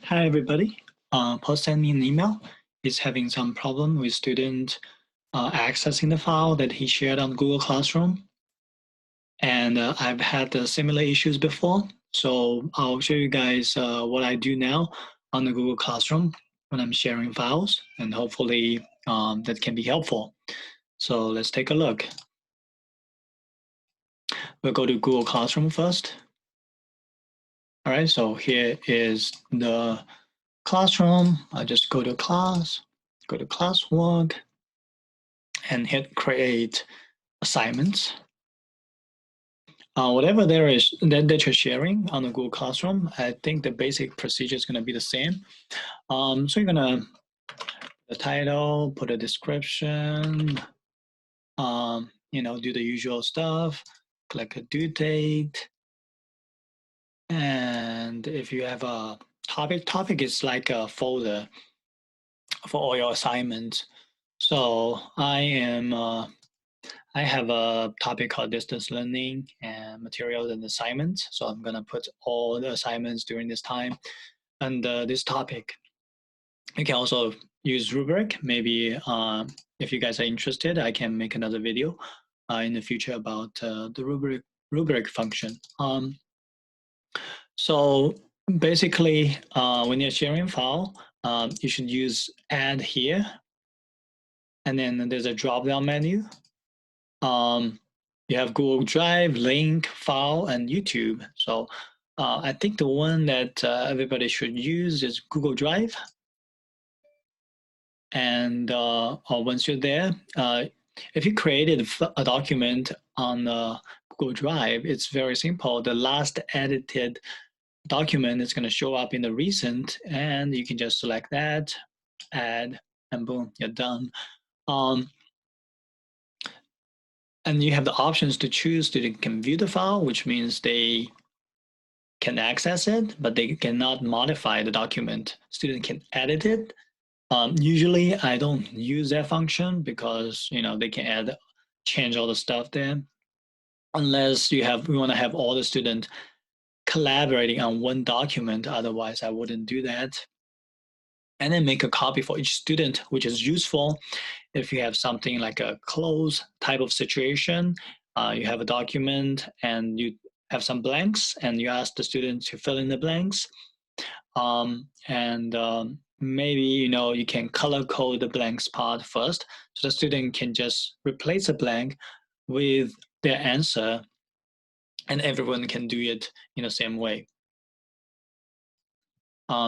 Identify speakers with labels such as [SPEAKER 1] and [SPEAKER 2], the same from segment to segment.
[SPEAKER 1] Hi, everybody. Paul sent me an email. He's having some problem with student accessing the file that he shared on Google Classroom. And I've had similar issues before. So I'll show you guys what I do now on the Google Classroom when I'm sharing files. And hopefully that can be helpful. So let's take a look. We'll go to Google Classroom first. All right, so here is the classroom. I just go to class, go to classwork, and hit create assignments. Whatever there is that you're sharing on the Google Classroom, I think the basic procedure is going to be the same. So you're going to the title, put a description, do the usual stuff, click a due date, and if you have a topic is like a folder for all your assignments. So I have a topic called distance learning and materials and assignments. So I'm going to put all the assignments during this time under this topic. You can also use rubric. Maybe if you guys are interested, I can make another video in the future about the rubric function. So basically, when you're sharing file, you should use add here. And then there's a drop-down menu. You have Google Drive, Link, File, and YouTube. So I think the one that everybody should use is Google Drive. And once you're there, if you created a document on Google Drive, it's very simple. The last edited document is going to show up in the recent, and you can just select that, add, and boom, you're done. And you have the options to choose. Student can view the file, which means they can access it, but they cannot modify the document. Student can edit it. Usually, I don't use that function because they can change all the stuff there. Unless we want to have all the students collaborating on one document. Otherwise, I wouldn't do that. And then make a copy for each student, which is useful if you have something like a close type of situation. You have a document and you have some blanks, and you ask the student to fill in the blanks. Maybe you can color code the blanks part first, so the student can just replace a blank with their answer, and everyone can do it in the same way.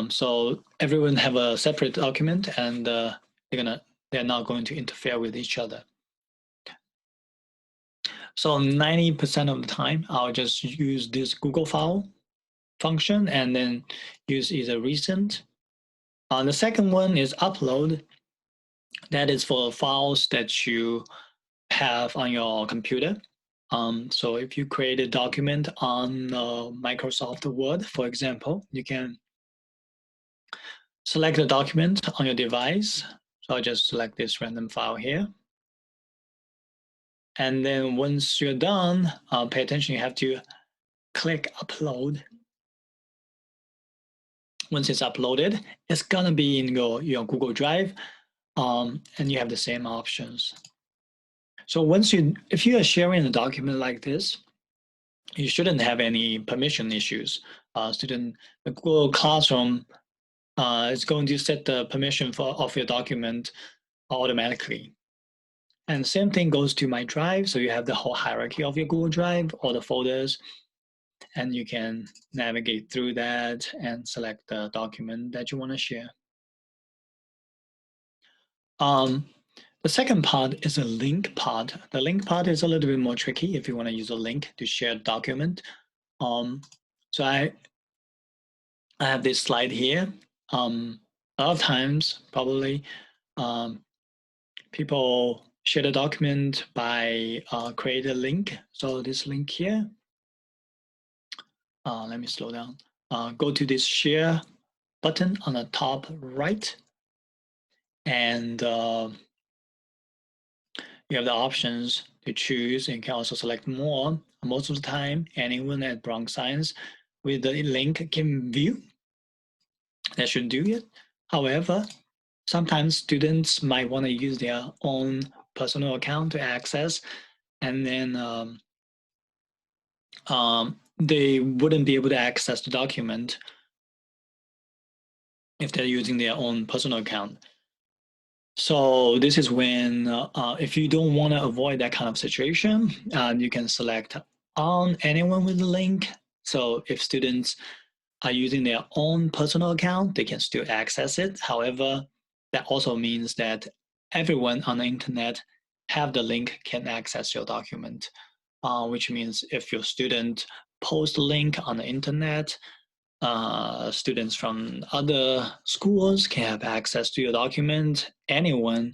[SPEAKER 1] So everyone have a separate document, and they're not going to interfere with each other. So 90% of the time, I'll just use this Google file function and then use either recent. The second one is upload. That is for files that you have on your computer. So if you create a document on Microsoft Word, for example, you can select the document on your device. So I'll just select this random file here. And then once you're done, pay attention, you have to click upload. Once it's uploaded, it's gonna be in your Google Drive, and you have the same options. So if you are sharing a document like this, you shouldn't have any permission issues. The Google Classroom is going to set the permission of your document automatically. And the same thing goes to My Drive. So you have the whole hierarchy of your Google Drive, all the folders, and you can navigate through that and select the document that you want to share. The second part is a link part. The link part is a little bit more tricky if you want to use a link to share a document. So I have this slide here. A lot of times, probably, people share the document by create a link. So this link here, let me slow down. Go to this share button on the top right, and you have the options to choose, and you can also select more. Most of the time, anyone at Bronx Science with the link can view. that should do it. However, sometimes students might want to use their own personal account to access, and then they wouldn't be able to access the document if they're using their own personal account. So this is when, if you don't want to avoid that kind of situation, you can select on anyone with the link. So if students are using their own personal account, they can still access it. However, that also means that everyone on the internet have the link can access your document, which means if your student post a link on the internet, students from other schools can have access to your document. Anyone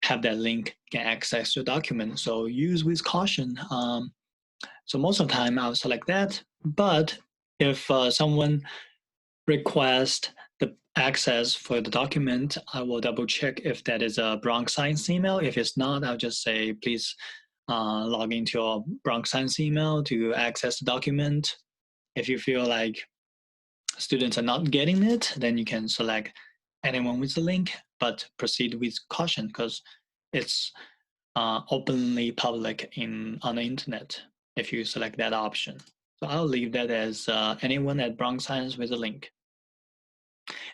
[SPEAKER 1] have that link can access your document. So use with caution. So most of the time I'll select that. But if someone requests the access for the document, I will double check if that is a Bronx Science email. If it's not, I'll just say, please log into your Bronx Science email to access the document. If you feel like students are not getting it, then you can select anyone with the link, but proceed with caution because it's openly public on the internet if you select that option. So I'll leave that as anyone at Bronx Science with a link.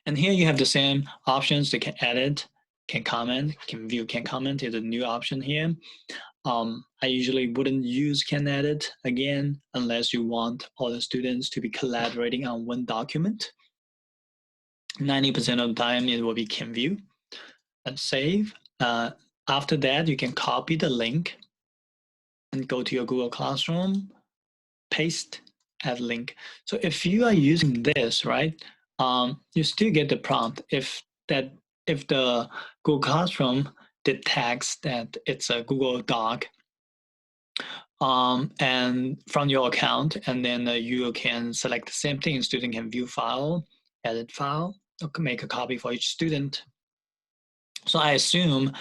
[SPEAKER 1] And here you have the same options. They can edit, can comment, can view, can comment is a new option here. I usually wouldn't use can edit again unless you want all the students to be collaborating on one document. 90% of the time it will be can view and save. After that, you can copy the link and go to your Google Classroom, paste, add link. So if you are using this, right, you still get the prompt if the Google Classroom detects that it's a Google Doc and from your account, and then you can select the same thing. Student can view file, edit file, or make a copy for each student. So I assume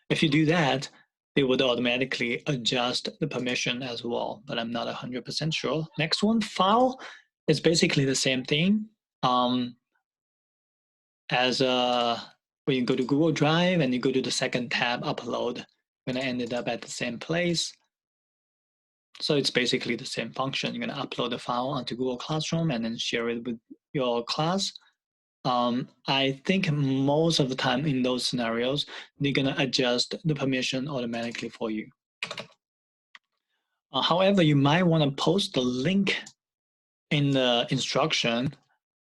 [SPEAKER 1] if you do that, they would automatically adjust the permission as well, but I'm not 100% sure. Next one, file, is basically the same thing as when you go to Google Drive and you go to the second tab, upload, when I ended up at the same place. So it's basically the same function. You're going to upload the file onto Google Classroom and then share it with your class. I think most of the time in those scenarios, they're going to adjust the permission automatically for you. However, you might want to post the link in the instruction.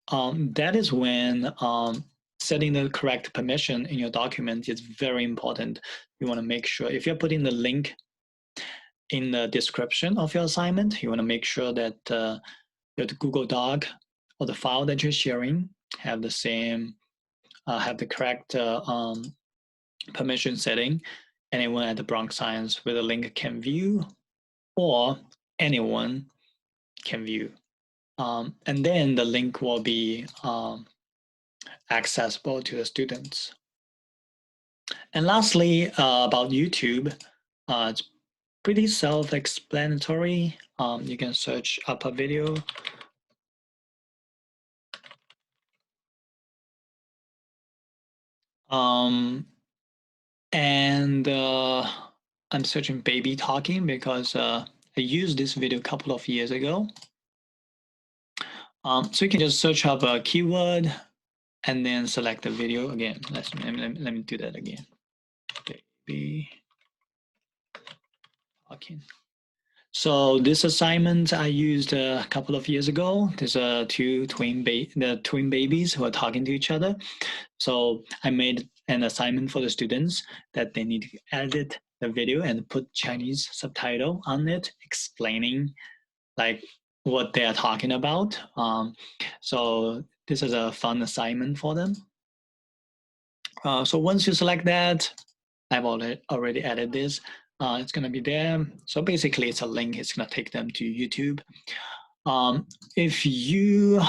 [SPEAKER 1] That is when setting the correct permission in your document is very important. You want to make sure if you're putting the link in the description of your assignment, you want to make sure that your Google Doc or the file that you're sharing have the same, have the correct permission setting. Anyone at the Bronx Science with a link can view, or anyone can view. And then the link will be accessible to the students. And lastly, about YouTube, it's pretty self-explanatory. You can search up a video. And I'm searching baby talking because I used this video a couple of years ago. So you can just search up a keyword and then select the video again. Let me do that again. Baby talking. So this assignment I used a couple of years ago. There's two twin babies who are talking to each other. So I made an assignment for the students that they need to edit the video and put Chinese subtitle on it, explaining like what they are talking about. So this is a fun assignment for them. So once you select that, I've already added this. It's going to be there. So basically, it's a link. It's going to take them to YouTube. If you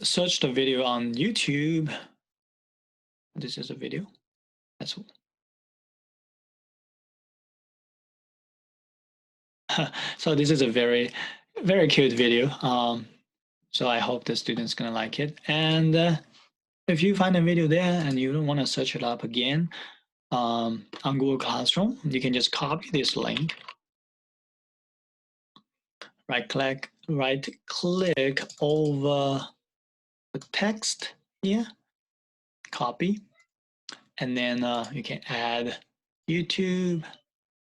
[SPEAKER 1] search the video on YouTube, this is a video. That's So this is a very, very cute video. So I hope the students gonna like it. And if you find a video there and you don't want to search it up again on Google Classroom, you can just copy this link, right click over the text here, copy, and then you can add YouTube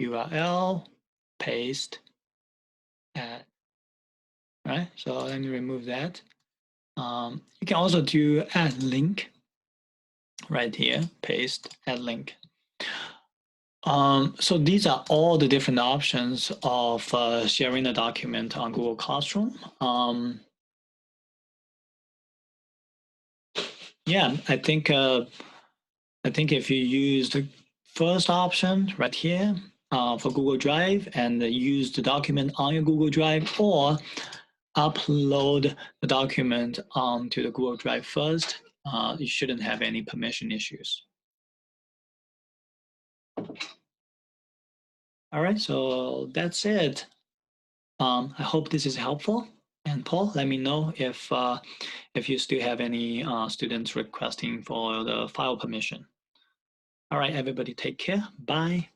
[SPEAKER 1] URL, paste, add. Right, so let me remove that. You can also do add link right here, paste, add link. So these are all the different options of sharing a document on Google Classroom. Yeah, I think if you use the first option right here for Google Drive and use the document on your Google Drive, or upload the document onto the Google Drive first, you shouldn't have any permission issues. All right, so that's it. I hope this is helpful. And Paul, let me know if you still have any students requesting for the file permission. All right, everybody, take care. Bye.